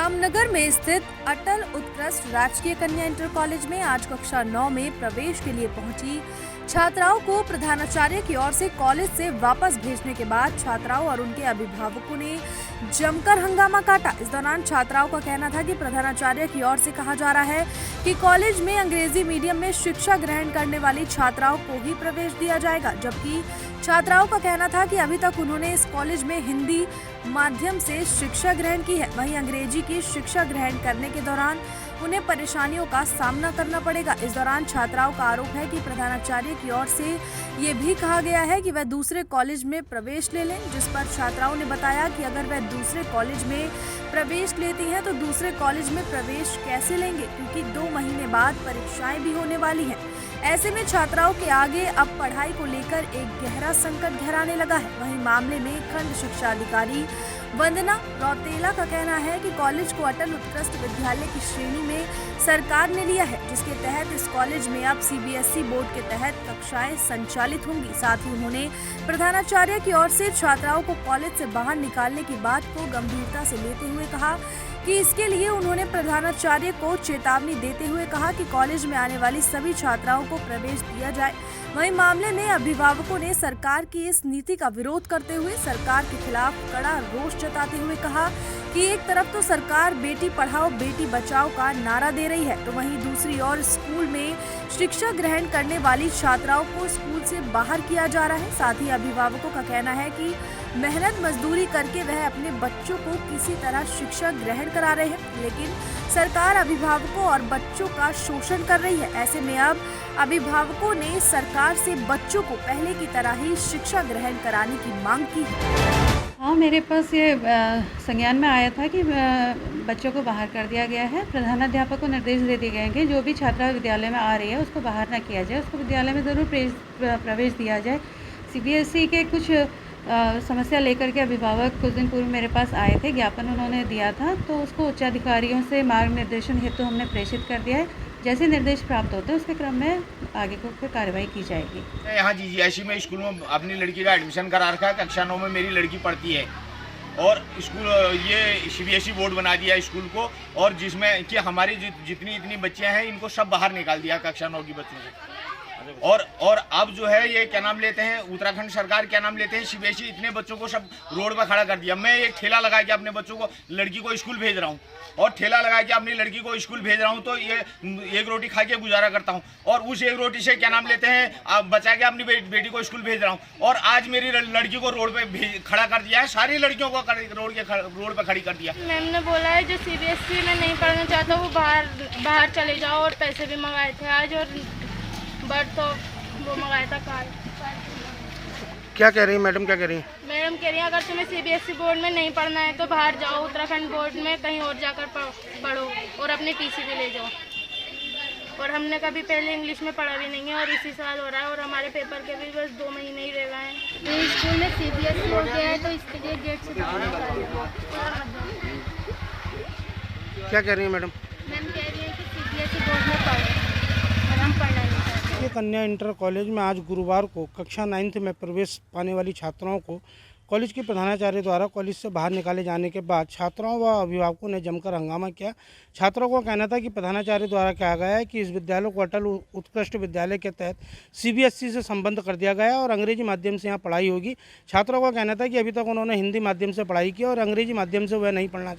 रामनगर में स्थित अटल उत्कृष्ट राजकीय कन्या इंटर कॉलेज में आज कक्षा 9 में प्रवेश के लिए पहुंची छात्राओं को प्रधानाचार्य की ओर से कॉलेज से वापस भेजने के बाद छात्राओं और उनके अभिभावकों ने जमकर हंगामा काटा। इस दौरान छात्राओं का कहना था कि प्रधानाचार्य की ओर से कहा जा रहा है कि कॉलेज में अंग्रेजी मीडियम में शिक्षा ग्रहण करने वाली छात्राओं को ही प्रवेश दिया जाएगा, जबकि छात्राओं का कहना था कि अभी तक उन्होंने इस कॉलेज में हिंदी माध्यम से शिक्षा ग्रहण की है, वहीं अंग्रेजी की शिक्षा ग्रहण करने के दौरान उन्हें परेशानियों का सामना करना पड़ेगा। इस दौरान छात्राओं का आरोप है कि प्रधानाचार्य की ओर से ये भी कहा गया है कि वह दूसरे कॉलेज में प्रवेश ले लें, जिस पर छात्राओं ने बताया कि अगर वह दूसरे कॉलेज में प्रवेश लेती हैं तो दूसरे कॉलेज में प्रवेश कैसे लेंगे, क्योंकि 2 महीने बाद परीक्षाएं भी होने वाली हैं। ऐसे में छात्राओं के आगे अब पढ़ाई को लेकर एक गहरा संकट गहराने लगा है। वहीं मामले में खंड शिक्षा अधिकारी वंदना रौतेला का कहना है कि कॉलेज को अटल उत्कृष्ट विद्यालय की श्रेणी में सरकार ने लिया है, जिसके तहत इस कॉलेज में अब सीबीएसई बोर्ड के तहत कक्षाएं संचालित होंगी। साथ ही उन्होंने प्रधानाचार्य की ओर से छात्राओं को कॉलेज से बाहर निकालने की बात को गंभीरता से लेते हुए कहा कि इसके लिए उन्होंने प्रधानाचार्य को चेतावनी देते हुए कहा कि कॉलेज में आने वाली सभी छात्राओं को प्रवेश दिया जाए। वहीं मामले में अभिभावकों ने सरकार की इस नीति का विरोध करते हुए सरकार के खिलाफ कड़ा रोष जताते हुए कहा कि एक तरफ तो सरकार बेटी पढ़ाओ बेटी बचाओ का नारा दे रही है, तो वहीं दूसरी ओर स्कूल में शिक्षा ग्रहण करने वाली छात्राओं को स्कूल से बाहर किया जा रहा है। साथ ही अभिभावकों का कहना है कि मेहनत मजदूरी करके वह अपने बच्चों को किसी तरह शिक्षा ग्रहण करा रहे हैं, लेकिन सरकार अभिभावकों और बच्चों का शोषण कर रही है। ऐसे में अब अभिभावकों ने सरकार से बच्चों को पहले की तरह ही शिक्षा ग्रहण कराने की मांग की है। हाँ, मेरे पास ये संज्ञान में आया था कि बच्चों को बाहर कर दिया गया है। प्रधानाध्यापक को निर्देश दे दिए गए हैं कि जो भी छात्रा विद्यालय में आ रही है उसको बाहर ना किया जाए, उसको विद्यालय में ज़रूर प्रवेश दिया जाए। सीबीएसई के कुछ समस्या लेकर के अभिभावक कुछ दिन पूर्व मेरे पास आए थे, ज्ञापन उन्होंने दिया था, तो उसको उच्चाधिकारियों से मार्गनिर्देशन हेतु हमने प्रेषित कर दिया है। जैसे निर्देश प्राप्त होते हैं उसके क्रम में आगे को फिर कार्रवाई की जाएगी। यहाँ जीजीआईसी में स्कूल में अपनी लड़की का एडमिशन करा रखा है। कक्षा 9 में मेरी लड़की पढ़ती है और स्कूल ये सीबीएसई बोर्ड बना दिया स्कूल को, और जिसमें कि हमारी जितनी इतनी बच्चियाँ हैं इनको सब बाहर निकाल दिया कक्षा 9 की बच्चों को। और अब जो है ये क्या नाम लेते हैं, उत्तराखंड सरकार क्या नाम लेते हैं, सीबीएसई इतने बच्चों को सब रोड पर खड़ा कर दिया। मैं एक ठेला लगा के अपने बच्चों को लड़की को स्कूल भेज रहा हूँ और ठेला लगा के अपनी लड़की को स्कूल भेज रहा हूँ, तो ये एक रोटी खा के गुजारा करता हूँ और उस एक रोटी से क्या नाम लेते हैं बचा के अपनी बेटी को स्कूल भेज रहा हूँ। और आज मेरी लड़की को रोड पे खड़ा कर दिया है, सारी लड़कियों को रोड पे खड़ी कर दिया। मैम ने बोला है जो सीबीएसई में नहीं पढ़ना चाहता वो बाहर चले जाओ, और पैसे भी मंगाए थे आज, और बट तो वो मंगाया था कार। क्या कह रही है मैडम, क्या कह रही है? मैडम कह रही है अगर तुम्हें सीबीएसई बोर्ड में नहीं पढ़ना है तो बाहर जाओ, उत्तराखंड बोर्ड में कहीं और जाकर पढ़ो और अपने टीसी भी ले जाओ। और हमने कभी पहले इंग्लिश में पढ़ा भी नहीं है और इसी साल हो रहा है, और हमारे पेपर के भी बस 2 महीने ही रह गए हैं। तो स्कूल में सीबीएसई हो गया है तो इसके लिए गेट से क्या कह रही है मैडम? मैम कह रही है कि सीबीएसई बोर्ड में पढ़ो और हम पढ़ना नहीं चाहते। ये कन्या इंटर कॉलेज में आज गुरुवार को कक्षा 9th में प्रवेश पाने वाली छात्राओं को कॉलेज के प्रधानाचार्य द्वारा कॉलेज से बाहर निकाले जाने के बाद छात्राओं व अभिभावकों ने जमकर हंगामा किया। छात्रों का कहना था कि प्रधानाचार्य द्वारा कहा गया है कि इस विद्यालय को अटल उत्कृष्ट विद्यालय के तहत सीबीएसई से संबद्ध कर दिया गया है और अंग्रेजी माध्यम से यहाँ पढ़ाई होगी। छात्रों का कहना था कि अभी तक उन्होंने हिंदी माध्यम से पढ़ाई की और अंग्रेजी माध्यम से वह नहीं पढ़ना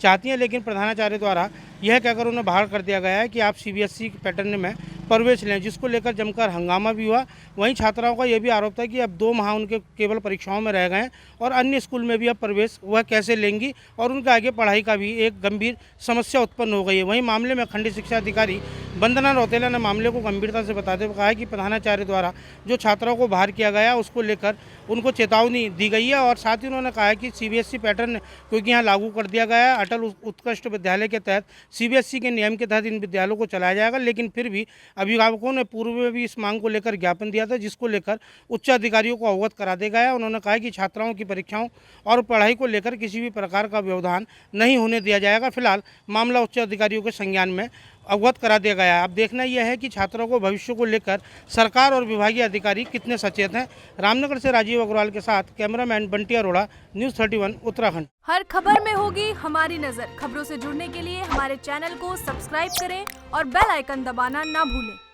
चाहती हैं, लेकिन प्रधानाचार्य द्वारा यह कहकर उन्हें बाहर कर दिया गया है कि आप सीबीएसई पैटर्न में प्रवेश लें, जिसको लेकर जमकर हंगामा भी हुआ। वहीं छात्राओं का यह भी आरोप था कि अब 2 माह उनके केवल परीक्षाओं में रह गए हैं और अन्य स्कूल में भी अब प्रवेश वह कैसे लेंगी, और उनके आगे पढ़ाई का भी एक गंभीर समस्या उत्पन्न हो गई है। वहीं मामले में खंड शिक्षा अधिकारी वंदना रौतेला ने मामले को गंभीरता से बताते हुए कहा है कि प्रधानाचार्य द्वारा जो छात्राओं को बाहर किया गया उसको लेकर उनको चेतावनी दी गई है, और साथ ही उन्होंने कहा है कि सीबीएसई पैटर्न क्योंकि यहाँ लागू कर दिया गया है, अटल उत्कृष्ट विद्यालय के तहत सीबीएसई के नियम के तहत इन विद्यालयों को चलाया जाएगा। लेकिन फिर भी अभिभावकों ने पूर्व में भी इस मांग को लेकर ज्ञापन दिया था, जिसको लेकर उच्च अधिकारियों को अवगत करा दिया गया है। उन्होंने कहा कि छात्राओं की परीक्षाओं और पढ़ाई को लेकर किसी भी प्रकार का व्यवधान नहीं होने दिया जाएगा। फिलहाल मामला उच्च अधिकारियों के संज्ञान में अवगत करा दिया गया है। अब देखना यह है कि छात्रों को भविष्य को लेकर सरकार और विभागीय अधिकारी कितने सचेत हैं। रामनगर से राजीव अग्रवाल के साथ कैमरामैन बंटी अरोड़ा, न्यूज़ 31 उत्तराखंड। हर खबर में होगी हमारी नजर। खबरों से जुड़ने के लिए हमारे चैनल को सब्सक्राइब करें और बेल आइकन दबाना ना भूलें।